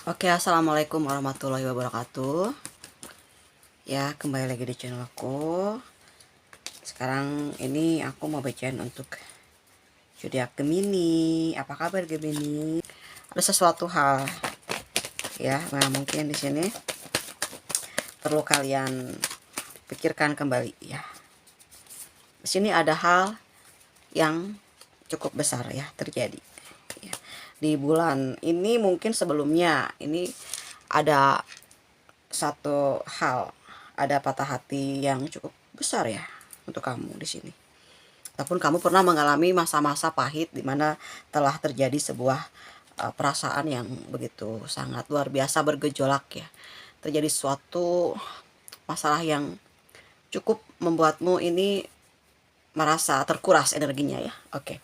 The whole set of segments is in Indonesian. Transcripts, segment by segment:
Oke, assalamualaikum warahmatullahi wabarakatuh. Ya, kembali lagi di channel aku. Sekarang ini aku mau bacain untuk zodiak Gemini. Apa kabar Gemini? Ada sesuatu hal ya, nah mungkin di sini perlu kalian pikirkan kembali ya. Di sini ada hal yang cukup besar ya terjadi. Ya. Di bulan ini mungkin sebelumnya ini ada satu hal, ada patah hati yang cukup besar ya untuk kamu di sini. Ataupun kamu pernah mengalami masa-masa pahit di mana telah terjadi sebuah perasaan yang begitu sangat luar biasa bergejolak ya. Terjadi suatu masalah yang cukup membuatmu ini merasa terkuras energinya ya. Oke.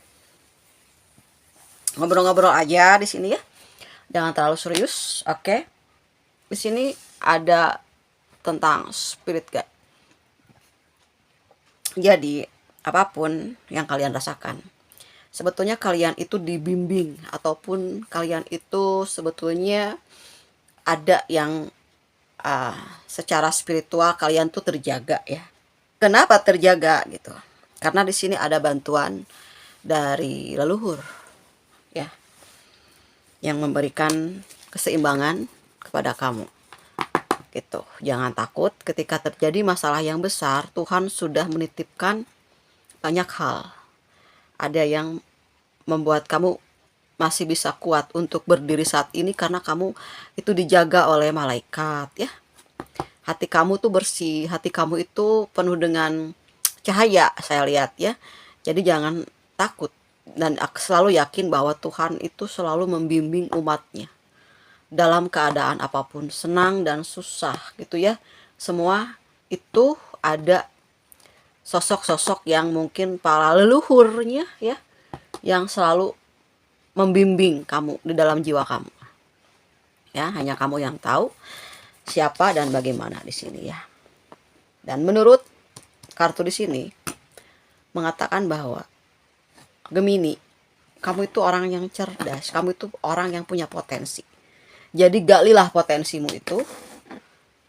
Ngobrol-ngobrol aja di sini ya. Jangan terlalu serius, oke. Di sini ada tentang spirit guide. Jadi, apapun yang kalian rasakan, sebetulnya kalian itu dibimbing ataupun kalian itu sebetulnya ada yang secara spiritual kalian tuh terjaga ya. Kenapa terjaga gitu? Karena di sini ada bantuan dari leluhur ya, yang memberikan keseimbangan kepada kamu. Gitu. Jangan takut ketika terjadi masalah yang besar, Tuhan sudah menitipkan banyak hal. Ada yang membuat kamu masih bisa kuat untuk berdiri saat ini karena kamu itu dijaga oleh malaikat ya. Hati kamu tuh bersih, hati kamu itu penuh dengan cahaya, saya lihat ya. Jadi jangan takut dan selalu yakin bahwa Tuhan itu selalu membimbing umatnya dalam keadaan apapun, senang dan susah gitu ya. Semua itu ada sosok-sosok yang mungkin para leluhurnya ya, yang selalu membimbing kamu di dalam jiwa kamu. Ya, hanya kamu yang tahu siapa dan bagaimana di sini ya. Dan menurut kartu di sini mengatakan bahwa Gemini, kamu itu orang yang cerdas, kamu itu orang yang punya potensi. Jadi galilah potensimu itu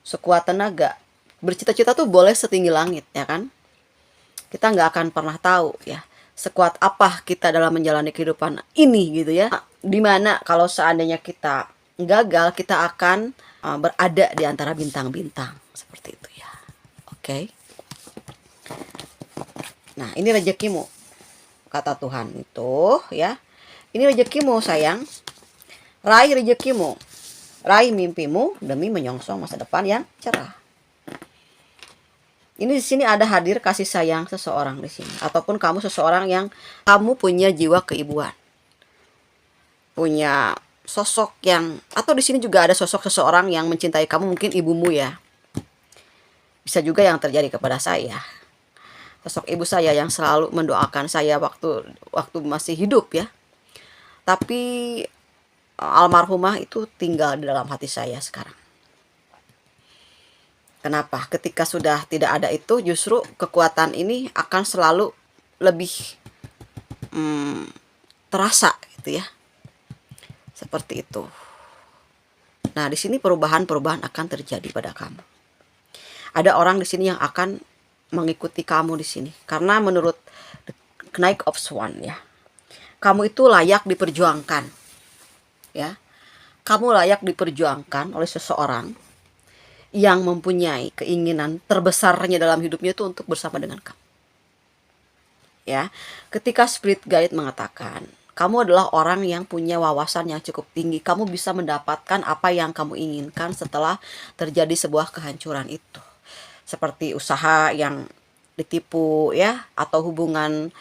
sekuat tenaga. Bercita-cita tuh boleh setinggi langit ya kan. Kita nggak akan pernah tahu ya sekuat apa kita dalam menjalani kehidupan ini gitu ya. Dimana kalau seandainya kita gagal, kita akan berada di antara bintang-bintang seperti itu ya. Oke. Nah ini rezekimu kata Tuhan itu ya. Ini rezekimu sayang. Raih rezekimu, raih mimpimu demi menyongsong masa depan yang cerah. Ini di sini ada hadir kasih sayang seseorang di sini, ataupun kamu seseorang yang kamu punya jiwa keibuan, punya sosok yang, atau di sini juga ada sosok seseorang yang mencintai kamu, mungkin ibumu ya. Bisa juga yang terjadi kepada saya. Sosok ibu saya yang selalu mendoakan saya waktu masih hidup ya. Tapi almarhumah itu tinggal di dalam hati saya sekarang. Kenapa? Ketika sudah tidak ada itu, justru kekuatan ini akan selalu lebih terasa gitu ya. Seperti itu. Nah, di sini perubahan-perubahan akan terjadi pada kamu. Ada orang di sini yang akan mengikuti kamu di sini. Karena menurut the Knight of Swan ya, kamu itu layak diperjuangkan. Ya, kamu layak diperjuangkan oleh seseorang yang mempunyai keinginan terbesarnya dalam hidupnya itu untuk bersama dengan kamu. Ya, ketika spirit guide mengatakan kamu adalah orang yang punya wawasan yang cukup tinggi, kamu bisa mendapatkan apa yang kamu inginkan setelah terjadi sebuah kehancuran itu. Seperti usaha yang ditipu ya, atau hubungan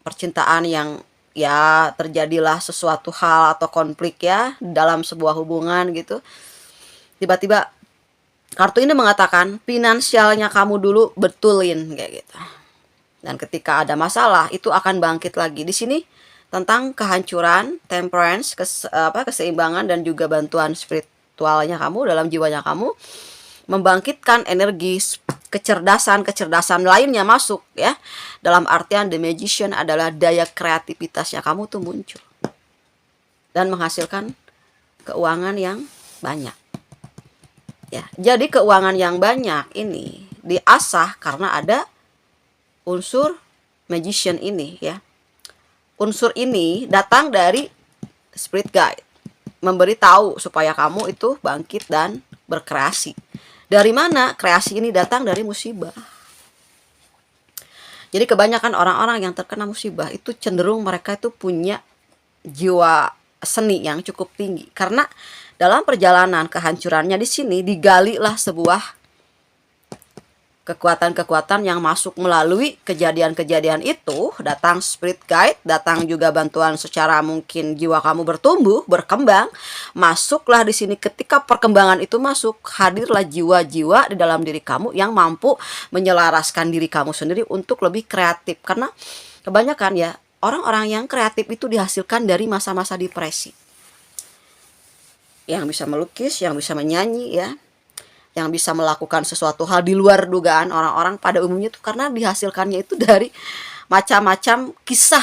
percintaan yang ya terjadilah sesuatu hal atau konflik ya dalam sebuah hubungan gitu. Tiba-tiba kartu ini mengatakan finansialnya kamu dulu betulin kayak gitu. Dan ketika ada masalah itu akan bangkit lagi. Di sini tentang kehancuran, temperance, keseimbangan dan juga bantuan spiritualnya kamu dalam jiwanya kamu, membangkitkan energi kecerdasan lainnya masuk ya. Dalam artian the magician adalah daya kreativitasnya kamu tuh muncul dan menghasilkan keuangan yang banyak. Ya, jadi keuangan yang banyak ini diasah karena ada unsur magician ini ya. Unsur ini datang dari spirit guide, memberitahu supaya kamu itu bangkit dan berkreasi. Dari mana kreasi ini datang? Dari musibah. Jadi kebanyakan orang-orang yang terkena musibah itu cenderung mereka itu punya jiwa seni yang cukup tinggi, karena dalam perjalanan kehancurannya di sini digali lah sebuah kekuatan-kekuatan yang masuk melalui kejadian-kejadian itu. Datang spirit guide, datang juga bantuan secara mungkin jiwa kamu bertumbuh, berkembang. Masuklah di sini, ketika perkembangan itu masuk, hadirlah jiwa-jiwa di dalam diri kamu yang mampu menyelaraskan diri kamu sendiri untuk lebih kreatif. Karena kebanyakan ya, orang-orang yang kreatif itu dihasilkan dari masa-masa depresi. Yang bisa melukis, yang bisa menyanyi ya, yang bisa melakukan sesuatu hal di luar dugaan orang-orang pada umumnya itu karena dihasilkannya itu dari macam-macam kisah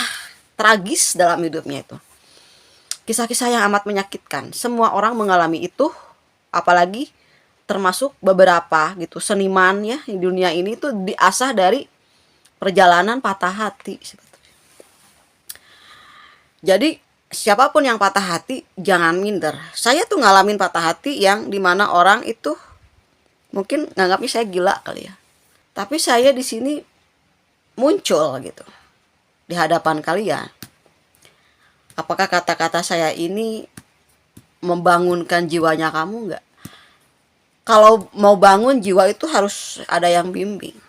tragis dalam hidupnya itu. Kisah-kisah yang amat menyakitkan. Semua orang mengalami itu, apalagi termasuk beberapa gitu seniman ya di dunia ini tuh diasah dari perjalanan patah hati. Jadi siapapun yang patah hati jangan minder. Saya tuh ngalamin patah hati yang dimana orang itu mungkin nganggapnya saya gila kali ya. Tapi saya di sini muncul gitu di hadapan kalian. Apakah kata-kata saya ini membangunkan jiwanya kamu enggak? Kalau mau bangun jiwa itu harus ada yang bimbing.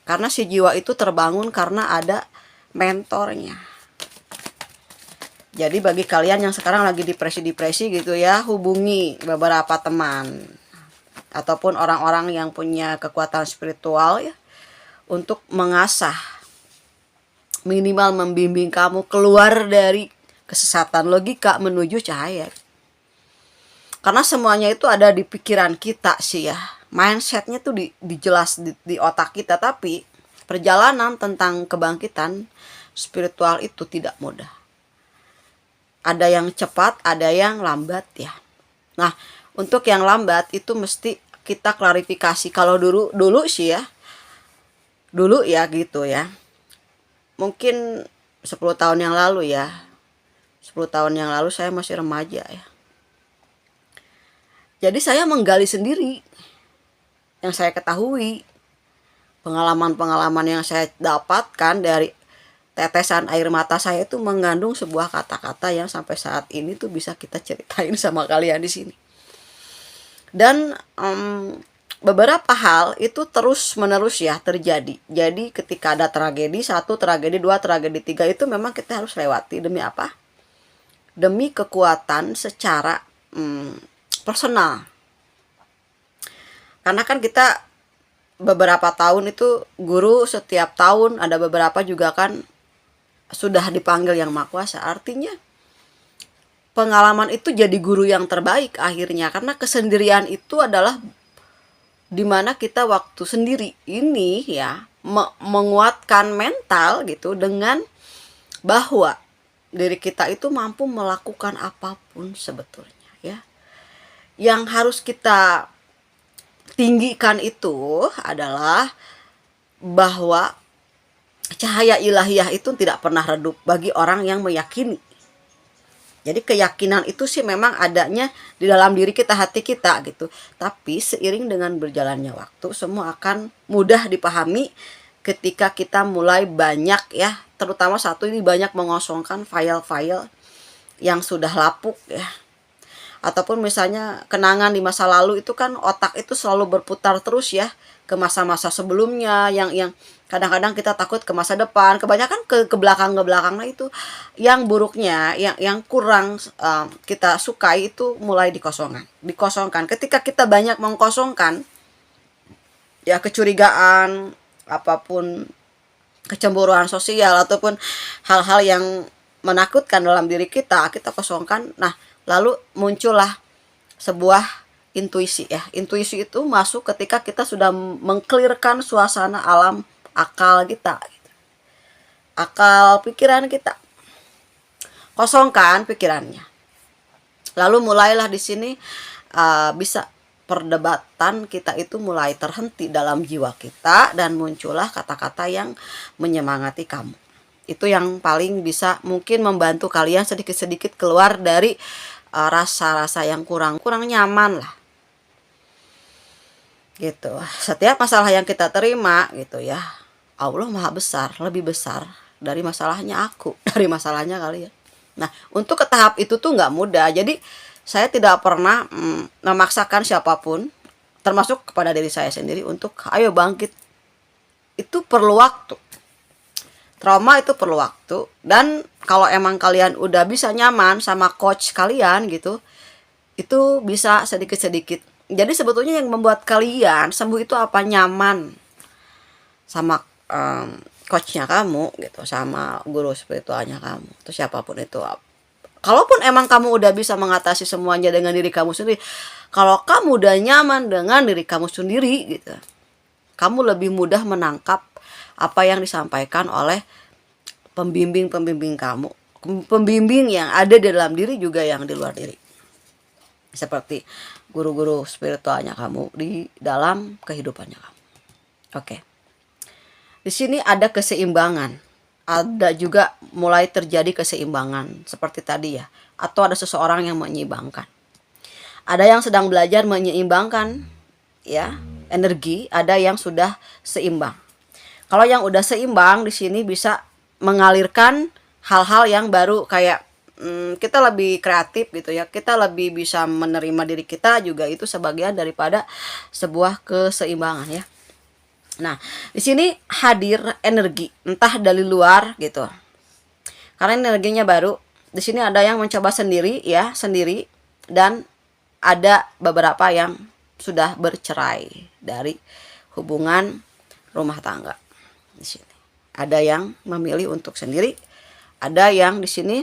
Karena si jiwa itu terbangun karena ada mentornya. Jadi bagi kalian yang sekarang lagi depresi-depresi gitu ya, hubungi beberapa teman ataupun orang-orang yang punya kekuatan spiritual ya, untuk mengasah, minimal membimbing kamu keluar dari kesesatan logika menuju cahaya. Karena semuanya itu ada di pikiran kita sih ya, mindsetnya tuh dijelas di otak kita, tapi perjalanan tentang kebangkitan spiritual itu tidak mudah. Ada yang cepat, ada yang lambat ya. Nah, untuk yang lambat itu mesti kita klarifikasi. Kalau dulu sih ya, dulu ya gitu ya. Mungkin 10 tahun yang lalu ya. 10 tahun yang lalu saya masih remaja ya. Jadi saya menggali sendiri yang saya ketahui. Pengalaman-pengalaman yang saya dapatkan dari tetesan air mata saya itu mengandung sebuah kata-kata yang sampai saat ini tuh bisa kita ceritain sama kalian di sini. Dan beberapa hal itu terus menerus ya terjadi. Jadi ketika ada tragedi 1, tragedi 2, tragedi 3 itu memang kita harus lewati. Demi apa? Demi kekuatan secara personal. Karena kan kita beberapa tahun itu guru setiap tahun, ada beberapa juga kan sudah dipanggil yang Maha Kuasa. Artinya pengalaman itu jadi guru yang terbaik akhirnya, karena kesendirian itu adalah dimana kita waktu sendiri ini ya menguatkan mental gitu, dengan bahwa diri kita itu mampu melakukan apapun sebetulnya ya. Yang harus kita tinggikan itu adalah bahwa cahaya ilahiyah itu tidak pernah redup bagi orang yang meyakini. Jadi keyakinan itu sih memang adanya di dalam diri kita, hati kita gitu. Tapi seiring dengan berjalannya waktu, semua akan mudah dipahami ketika kita mulai banyak ya, terutama satu ini banyak mengosongkan file-file yang sudah lapuk ya. Ataupun misalnya kenangan di masa lalu itu kan otak itu selalu berputar terus ya ke masa-masa sebelumnya, yang kadang-kadang kita takut ke masa depan, kebanyakan ke belakang nah itu yang buruknya, yang kurang kita sukai itu mulai dikosongkan. Ketika kita banyak mengkosongkan ya kecurigaan, apapun kecemburuan sosial ataupun hal-hal yang menakutkan dalam diri kita kosongkan. Nah, lalu muncullah sebuah intuisi ya. Intuisi itu masuk ketika kita sudah mengklirkan suasana alam akal kita, akal pikiran kita. Kosongkan pikirannya. Lalu mulailah di sini bisa perdebatan kita itu mulai terhenti dalam jiwa kita dan muncullah kata-kata yang menyemangati kamu. Itu yang paling bisa mungkin membantu kalian sedikit-sedikit keluar dari rasa-rasa yang kurang nyaman lah. Gitu. Setiap masalah yang kita terima gitu ya, Allah Maha Besar, lebih besar dari masalahnya aku, dari masalahnya kalian. Nah, untuk ke tahap itu tuh nggak mudah. Jadi saya tidak pernah memaksakan siapapun, termasuk kepada diri saya sendiri, untuk ayo bangkit. Itu perlu waktu. Trauma itu perlu waktu. Dan kalau emang kalian udah bisa nyaman sama coach kalian gitu, itu bisa sedikit-sedikit. Jadi sebetulnya yang membuat kalian sembuh itu apa? Nyaman sama coachnya kamu gitu, sama guru spiritualnya kamu, atau siapapun itu. Kalaupun emang kamu udah bisa mengatasi semuanya dengan diri kamu sendiri, kalau kamu udah nyaman dengan diri kamu sendiri gitu, kamu lebih mudah menangkap apa yang disampaikan oleh pembimbing-pembimbing kamu, pembimbing yang ada di dalam diri juga yang di luar diri, seperti guru-guru spiritualnya kamu di dalam kehidupannya kamu. Oke. Di sini ada keseimbangan. Ada juga mulai terjadi keseimbangan seperti tadi ya, atau ada seseorang yang menyeimbangkan. Ada yang sedang belajar menyeimbangkan ya energi, ada yang sudah seimbang. Kalau yang udah seimbang di sini bisa mengalirkan hal-hal yang baru, kayak kita lebih kreatif gitu ya, kita lebih bisa menerima diri kita juga, itu sebagian daripada sebuah keseimbangan ya. Nah, di sini hadir energi entah dari luar gitu. Karena energinya baru. Di sini ada yang mencoba sendiri ya, sendiri, dan ada beberapa yang sudah bercerai dari hubungan rumah tangga. Di sini ada yang memilih untuk sendiri, ada yang di sini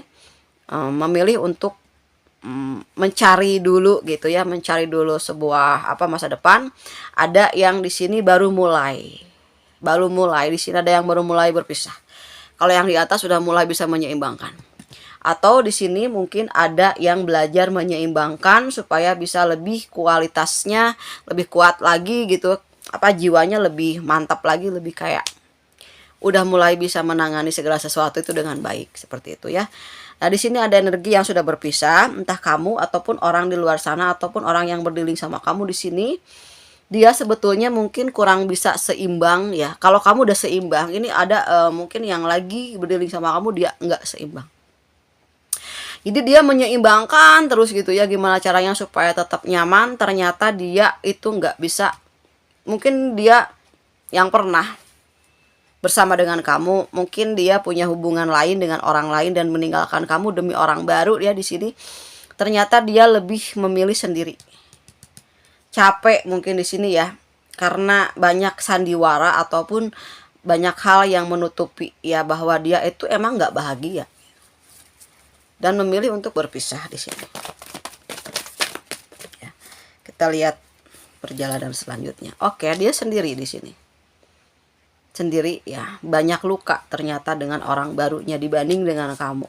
memilih untuk mencari dulu gitu ya, mencari dulu sebuah masa depan. Ada yang di sini baru mulai di sini ada yang baru mulai berpisah. Kalau yang di atas sudah mulai bisa menyeimbangkan, atau di sini mungkin ada yang belajar menyeimbangkan supaya bisa lebih kualitasnya lebih kuat lagi gitu, jiwanya lebih mantap lagi, lebih kayak udah mulai bisa menangani segala sesuatu itu dengan baik, seperti itu ya. Nah, di sini ada energi yang sudah berpisah, entah kamu ataupun orang di luar sana ataupun orang yang berdilling sama kamu di sini. Dia sebetulnya mungkin kurang bisa seimbang ya. Kalau kamu udah seimbang, ini ada mungkin yang lagi berdilling sama kamu dia nggak seimbang. Jadi dia menyeimbangkan terus gitu ya, gimana caranya supaya tetap nyaman. Ternyata dia itu nggak bisa. Mungkin dia yang pernah bersama dengan kamu, mungkin dia punya hubungan lain dengan orang lain dan meninggalkan kamu demi orang baru. Dia di sini ternyata dia lebih memilih sendiri. Capek mungkin di sini ya, karena banyak sandiwara ataupun banyak hal yang menutupi ya bahwa dia itu emang nggak bahagia dan memilih untuk berpisah di sini. Ya, kita lihat perjalanan selanjutnya. Oke, dia sendiri di sini. Sendiri ya, banyak luka ternyata dengan orang barunya dibanding dengan kamu.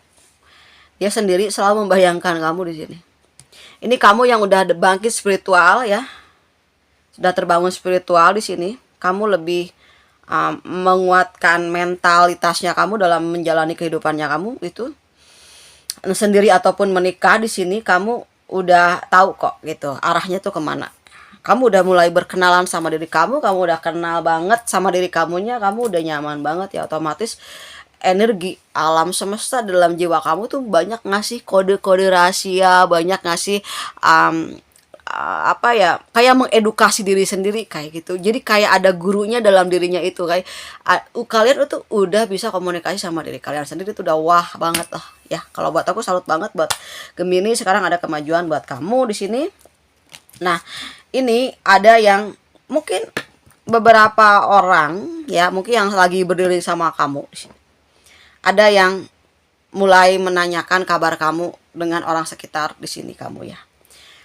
Dia sendiri selalu membayangkan kamu di sini. Ini kamu yang udah bangkit spiritual ya, sudah terbangun spiritual di sini. Kamu lebih menguatkan mentalitasnya kamu dalam menjalani kehidupannya kamu itu sendiri ataupun menikah. Di sini kamu udah tahu kok gitu arahnya tuh kemana. Kamu udah mulai berkenalan sama diri kamu udah kenal banget sama diri kamunya, kamu udah nyaman banget ya, otomatis energi alam semesta dalam jiwa kamu tuh banyak ngasih kode-kode rahasia, banyak ngasih kayak mengedukasi diri sendiri kayak gitu. Jadi kayak ada gurunya dalam dirinya itu, kayak kalian itu udah bisa komunikasi sama diri kalian sendiri, itu udah wah banget lah ya. Kalau buat aku salut banget buat Gemini, sekarang ada kemajuan buat kamu di sini. Nah, ini ada yang mungkin beberapa orang ya, mungkin yang lagi berdiri sama kamu di sini. Ada yang mulai menanyakan kabar kamu dengan orang sekitar di sini kamu ya.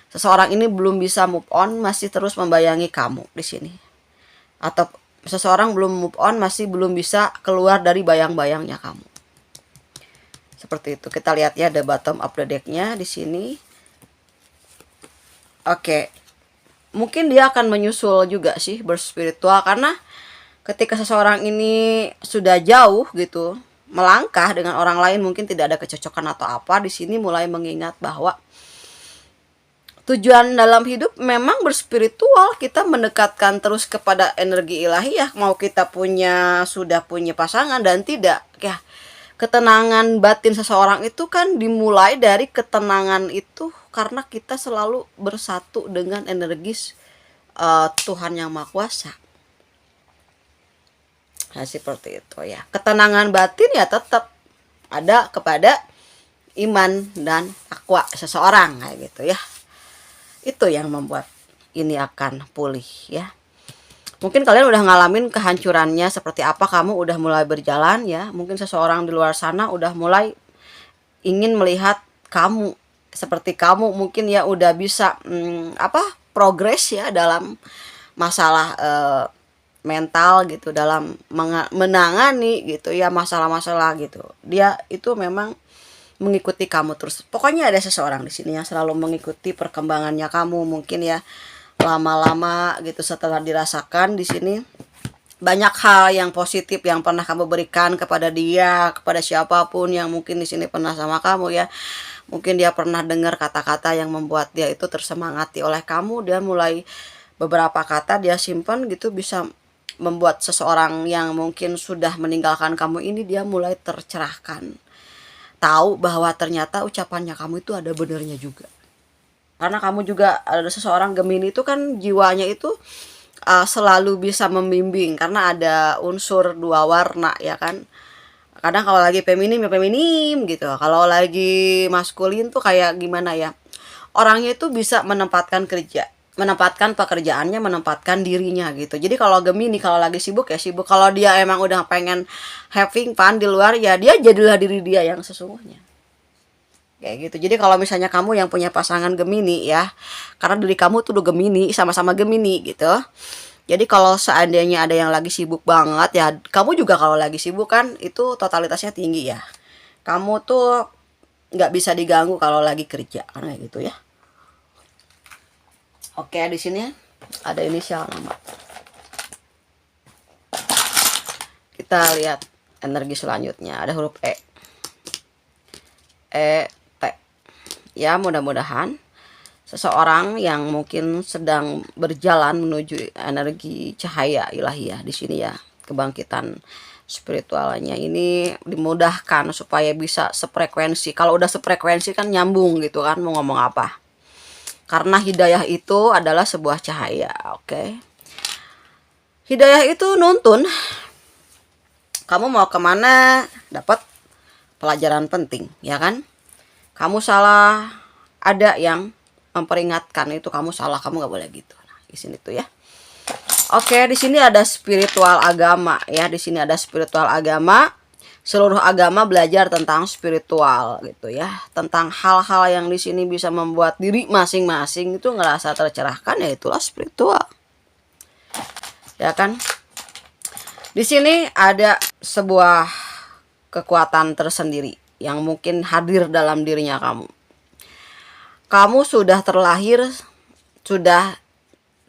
Seseorang ini belum bisa move on, masih terus membayangi kamu di sini. Atau seseorang belum move on, masih belum bisa keluar dari bayang-bayangnya kamu. Seperti itu. Kita lihat ya, ada bottom of the deck-nya di sini. Oke, mungkin dia akan menyusul juga sih berspiritual, karena ketika seseorang ini sudah jauh gitu melangkah dengan orang lain, mungkin tidak ada kecocokan atau apa, di sini mulai mengingat bahwa tujuan dalam hidup memang berspiritual, kita mendekatkan terus kepada energi ilahiyah, mau kita sudah punya pasangan dan tidak ya. Ketenangan batin seseorang itu kan dimulai dari ketenangan itu karena kita selalu bersatu dengan energi Tuhan Yang Maha Kuasa. Nah, seperti itu ya. Ketenangan batin ya tetap ada kepada iman dan takwa seseorang kayak gitu ya. Itu yang membuat ini akan pulih ya. Mungkin kalian udah ngalamin kehancurannya seperti apa, kamu udah mulai berjalan ya. Mungkin seseorang di luar sana udah mulai ingin melihat kamu seperti kamu, mungkin ya udah bisa progres ya dalam masalah mental gitu, dalam menangani gitu ya masalah-masalah gitu. Dia itu memang mengikuti kamu terus. Pokoknya ada seseorang di sini yang selalu mengikuti perkembangannya kamu. Mungkin ya lama-lama gitu setelah dirasakan di sini banyak hal yang positif yang pernah kamu berikan kepada dia, kepada siapapun yang mungkin di sini pernah sama kamu ya. Mungkin dia pernah dengar kata-kata yang membuat dia itu tersemangati oleh kamu. Dia mulai beberapa kata dia simpan gitu, bisa membuat seseorang yang mungkin sudah meninggalkan kamu ini dia mulai tercerahkan. Tahu bahwa ternyata ucapannya kamu itu ada benernya juga. Karena kamu juga ada seseorang Gemini itu kan jiwanya itu selalu bisa membimbing karena ada unsur dua warna ya kan. Kadang kalau lagi feminim ya feminim gitu. Kalau lagi maskulin tuh kayak gimana ya. Orangnya itu bisa menempatkan pekerjaannya, menempatkan dirinya gitu. Jadi kalau Gemini kalau lagi sibuk ya sibuk, kalau dia emang udah pengen having fun di luar ya dia jadilah diri dia yang sesungguhnya. Kayak gitu. Jadi kalau misalnya kamu yang punya pasangan Gemini ya, karena diri kamu tuh udah Gemini, sama-sama Gemini gitu. Jadi kalau seandainya ada yang lagi sibuk banget ya, kamu juga kalau lagi sibuk kan itu totalitasnya tinggi ya. Kamu tuh nggak bisa diganggu kalau lagi kerja, kan kayak gitu ya. Oke, di sini ada inisial nama. Kita lihat energi selanjutnya, ada huruf E. T. Ya, mudah-mudahan seseorang yang mungkin sedang berjalan menuju energi cahaya ilahiyah di sini ya, kebangkitan spiritualnya ini dimudahkan supaya bisa sefrekuensi. Kalau udah sefrekuensi kan nyambung gitu kan, mau ngomong apa. Karena hidayah itu adalah sebuah cahaya, oke. Hidayah itu nuntun kamu mau kemana, dapat pelajaran penting, ya kan? Kamu salah, ada yang memperingatkan itu kamu salah, kamu nggak boleh gitu. Nah, di sini tuh ya. Oke, di sini ada spiritual agama ya. Di sini ada spiritual agama. Seluruh agama belajar tentang spiritual gitu ya, tentang hal-hal yang di sini bisa membuat diri masing-masing itu ngerasa tercerahkan, ya itulah spiritual. Ya kan? Di sini ada sebuah kekuatan tersendiri yang mungkin hadir dalam dirinya kamu. Kamu sudah terlahir, sudah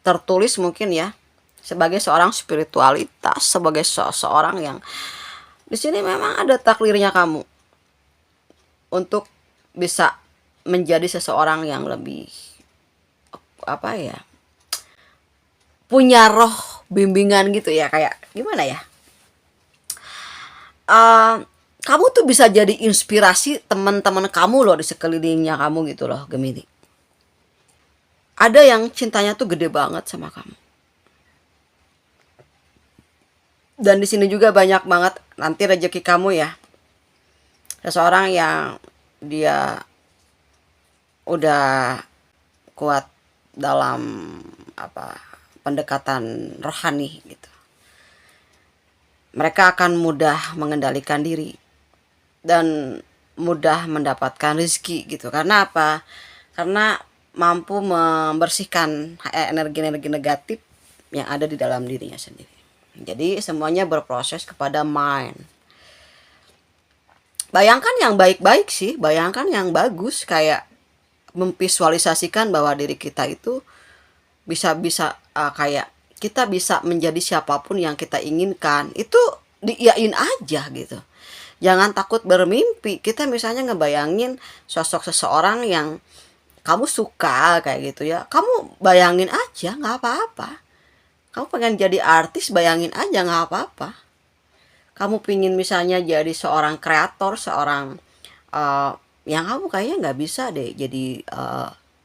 tertulis mungkin ya sebagai seorang spiritualitas, sebagai seorang yang di sini memang ada takdirnya kamu untuk bisa menjadi seseorang yang lebih punya roh bimbingan gitu ya, kayak gimana ya, kamu tuh bisa jadi inspirasi teman-teman kamu loh di sekelilingnya kamu gitu loh Gemini. Ada yang cintanya tuh gede banget sama kamu. Dan di sini juga banyak banget nanti rezeki kamu ya. Seseorang yang dia udah kuat dalam pendekatan rohani gitu. Mereka akan mudah mengendalikan diri dan mudah mendapatkan rezeki gitu. Karena apa? Karena mampu membersihkan energi-energi negatif yang ada di dalam dirinya sendiri. Jadi semuanya berproses kepada mind. Bayangkan yang baik-baik sih, bayangkan yang bagus, kayak memvisualisasikan bahwa diri kita itu bisa kayak kita bisa menjadi siapapun yang kita inginkan, itu diiyain aja gitu. Jangan takut bermimpi. Kita misalnya ngebayangin sosok seseorang yang kamu suka kayak gitu ya, kamu bayangin aja, nggak apa-apa. Kamu pengen jadi artis, bayangin aja, nggak apa-apa. Kamu pingin misalnya jadi seorang kreator, seorang eh, yang kamu kayaknya nggak bisa deh jadi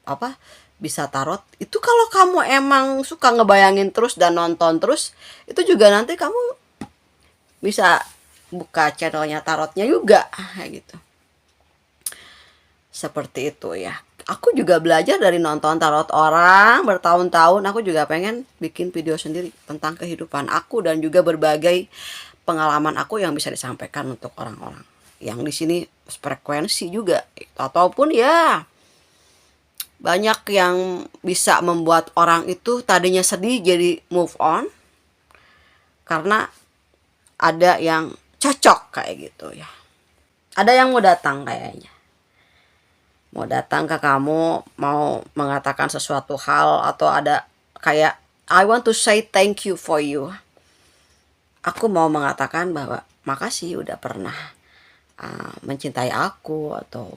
apa bisa tarot. Itu kalau kamu emang suka ngebayangin terus dan nonton terus, itu juga nanti kamu bisa buka channelnya tarotnya juga kayak gitu. Seperti itu ya. Aku juga belajar dari nonton tarot orang bertahun-tahun. Aku juga pengen bikin video sendiri tentang kehidupan aku dan juga berbagai pengalaman aku yang bisa disampaikan untuk orang-orang yang di sini frekuensi juga, ataupun ya banyak yang bisa membuat orang itu tadinya sedih jadi move on karena ada yang cocok kayak gitu ya. Ada yang mau datang kayaknya. Mau datang ke kamu, mau mengatakan sesuatu hal, atau ada kayak I want to say thank you for you. Aku mau mengatakan bahwa makasih udah pernah mencintai aku, atau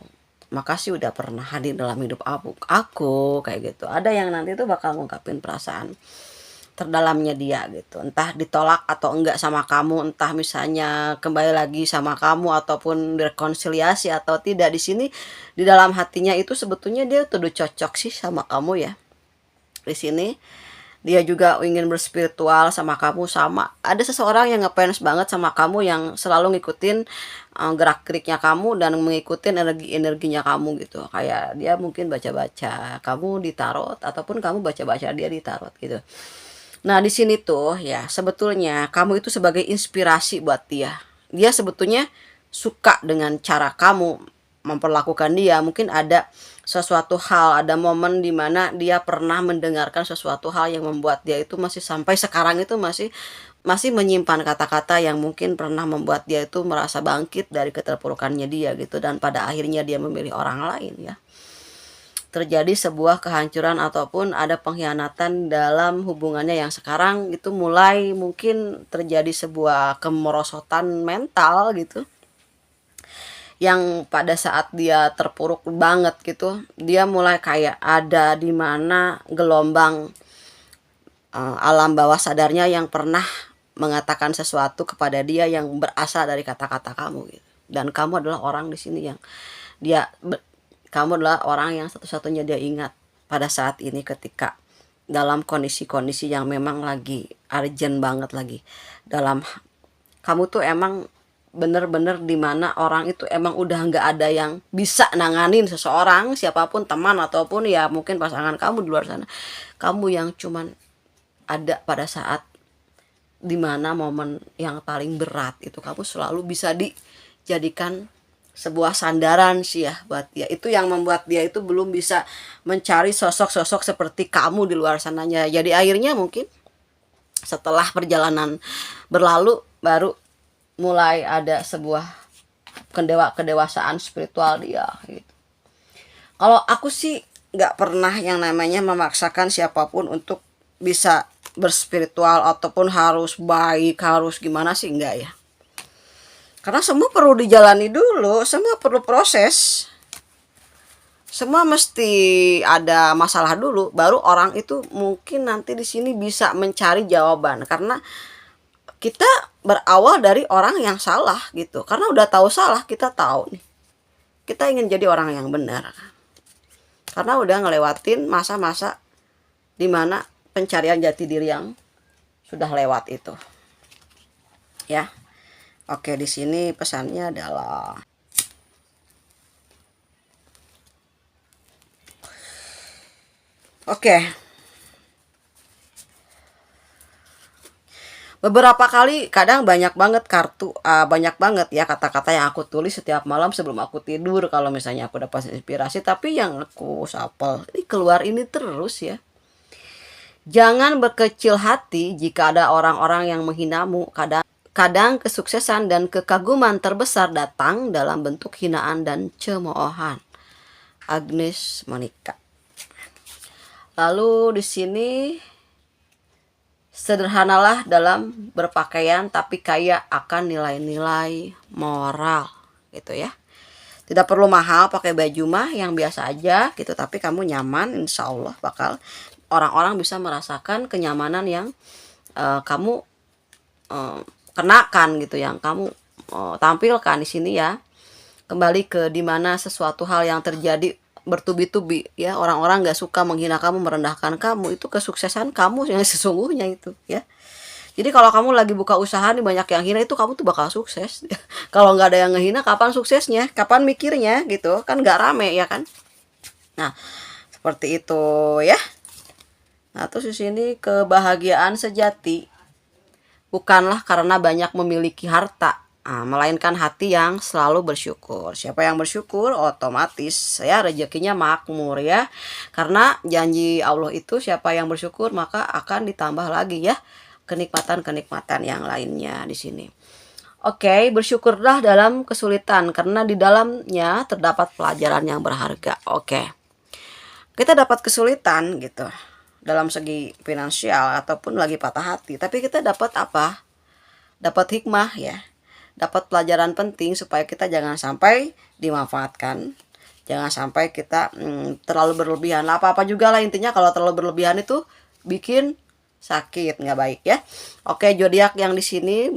makasih udah pernah hadir dalam hidup aku kayak gitu. Ada yang nanti tuh bakal ngungkapin perasaan terdalamnya dia gitu, entah ditolak atau enggak sama kamu, entah misalnya kembali lagi sama kamu ataupun rekonsiliasi atau tidak. Di sini di dalam hatinya itu sebetulnya dia tuh udah cocok sih sama kamu ya. Di sini dia juga ingin berspiritual sama kamu. Sama ada seseorang yang ngefans banget sama kamu, yang selalu ngikutin gerak-geriknya kamu dan mengikuti energi-energinya kamu gitu. Kayak dia mungkin baca-baca kamu di tarot, ataupun kamu baca-baca dia di tarot gitu. Nah, di sini tuh ya sebetulnya kamu itu sebagai inspirasi buat dia. Dia sebetulnya suka dengan cara kamu memperlakukan dia. Mungkin ada sesuatu hal, ada momen di mana dia pernah mendengarkan sesuatu hal yang membuat dia itu masih sampai sekarang itu masih masih menyimpan kata-kata yang mungkin pernah membuat dia itu merasa bangkit dari keterpurukannya dia gitu, dan pada akhirnya dia memilih orang lain ya. Terjadi sebuah kehancuran ataupun ada pengkhianatan dalam hubungannya yang sekarang itu, mulai mungkin terjadi sebuah kemerosotan mental gitu, yang pada saat dia terpuruk banget gitu, dia mulai kayak ada di mana gelombang alam bawah sadarnya yang pernah mengatakan sesuatu kepada dia yang berasal dari kata-kata kamu gitu. Dan kamu adalah orang di sini yang dia kamu adalah orang yang satu-satunya dia ingat pada saat ini, ketika dalam kondisi-kondisi yang memang lagi urgent banget lagi dalam kamu tuh emang bener-bener dimana orang itu emang udah nggak ada yang bisa nanganin seseorang, siapapun, teman ataupun ya mungkin pasangan kamu di luar sana. Kamu yang cuman ada pada saat dimana momen yang paling berat itu, kamu selalu bisa dijadikan sebuah sandaran sih ya buat dia. Itu yang membuat dia itu belum bisa mencari sosok-sosok seperti kamu di luar sananya. Jadi akhirnya mungkin setelah perjalanan berlalu baru mulai ada sebuah kedewasaan spiritual dia gitu. Kalau aku sih nggak pernah yang namanya memaksakan siapapun untuk bisa berspiritual ataupun harus baik, harus gimana sih, enggak ya. Karena semua perlu dijalani dulu, semua perlu proses. Semua mesti ada masalah dulu, baru orang itu mungkin nanti di sini bisa mencari jawaban. Karena kita berawal dari orang yang salah gitu. Karena udah tahu salah, kita tahu nih. Kita ingin jadi orang yang benar. Karena udah ngelewatin masa-masa dimana pencarian jati diri yang sudah lewat itu. Ya. Oke, di sini pesannya adalah beberapa kali kadang banyak banget banyak banget ya kata-kata yang aku tulis setiap malam sebelum aku tidur kalau misalnya aku dapat inspirasi, tapi yang aku sapel ini keluar ini terus ya. Jangan berkecil hati jika ada orang-orang yang menghinamu. Kadang kesuksesan dan kekaguman terbesar datang dalam bentuk hinaan dan cemoohan. Agnes Monica. Lalu di sini sederhanalah dalam berpakaian tapi kaya akan nilai-nilai moral gitu ya. Tidak perlu mahal, pakai baju mah yang biasa aja gitu, tapi kamu nyaman, insya Allah bakal orang-orang bisa merasakan kenyamanan yang kamu kenakan gitu, yang kamu tampilkan di sini ya. Kembali ke dimana sesuatu hal yang terjadi bertubi-tubi ya, orang-orang gak suka menghina kamu, merendahkan kamu, itu kesuksesan kamu yang sesungguhnya itu ya. Jadi kalau kamu lagi buka usaha nih banyak yang hina, itu kamu tuh bakal sukses. Kalau nggak ada yang ngehina, kapan suksesnya? Kapan mikirnya gitu? Kan nggak rame ya kan? Nah, seperti itu ya. Nah, terus di sini kebahagiaan sejati bukanlah karena banyak memiliki harta, melainkan hati yang selalu bersyukur. Siapa yang bersyukur otomatis ya rezekinya makmur ya. Karena janji Allah itu siapa yang bersyukur maka akan ditambah lagi ya kenikmatan-kenikmatan yang lainnya di sini. Oke, bersyukurlah dalam kesulitan karena di dalamnya terdapat pelajaran yang berharga. Oke. Kita dapat kesulitan gitu dalam segi finansial ataupun lagi patah hati, tapi kita dapat apa? Dapat hikmah ya. Dapat pelajaran penting supaya kita jangan sampai dimanfaatkan. Jangan sampai kita terlalu berlebihan. Apa-apa juga lah intinya, kalau terlalu berlebihan itu bikin sakit, nggak baik ya. Oke, zodiak yang di sini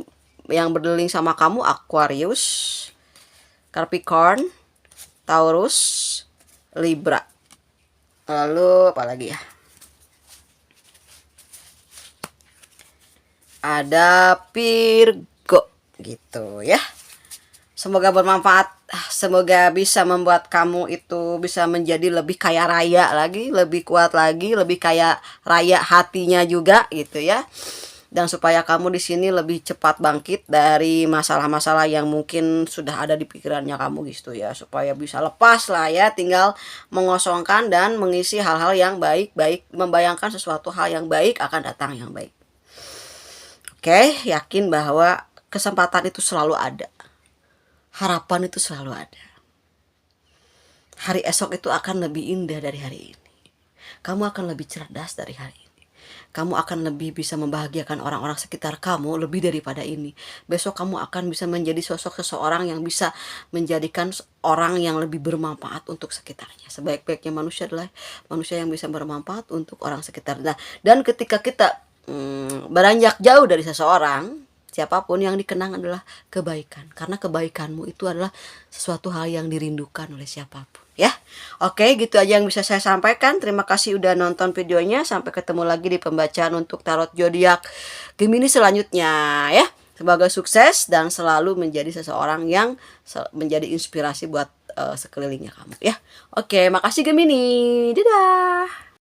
yang berdeling sama kamu Aquarius, Capricorn, Taurus, Libra. Lalu apa lagi ya? Ada Virgo gitu ya. Semoga bermanfaat, semoga bisa membuat kamu itu bisa menjadi lebih kaya raya lagi, lebih kuat lagi, lebih kaya raya hatinya juga gitu ya. Dan supaya kamu di sini lebih cepat bangkit dari masalah-masalah yang mungkin sudah ada di pikirannya kamu gitu ya. Supaya bisa lepas lah ya, tinggal mengosongkan dan mengisi hal-hal yang baik-baik, membayangkan sesuatu hal yang baik akan datang yang baik. Oke, yakin bahwa kesempatan itu selalu ada. Harapan itu selalu ada. Hari esok itu akan lebih indah dari hari ini. Kamu akan lebih cerdas dari hari ini. Kamu akan lebih bisa membahagiakan orang-orang sekitar kamu lebih daripada ini. Besok kamu akan bisa menjadi sosok seseorang yang bisa menjadikan orang yang lebih bermanfaat untuk sekitarnya. Sebaik-baiknya manusia adalah manusia yang bisa bermanfaat untuk orang sekitar. Nah, dan ketika kita beranjak jauh dari seseorang, siapapun yang dikenang adalah kebaikan. Karena kebaikanmu itu adalah sesuatu hal yang dirindukan oleh siapapun ya. Oke, gitu aja yang bisa saya sampaikan. Terima kasih udah nonton videonya. Sampai ketemu lagi di pembacaan untuk tarot zodiak Gemini selanjutnya ya. Semoga sukses dan selalu menjadi seseorang yang menjadi inspirasi buat sekelilingnya kamu ya. Oke, makasih Gemini. Dadah.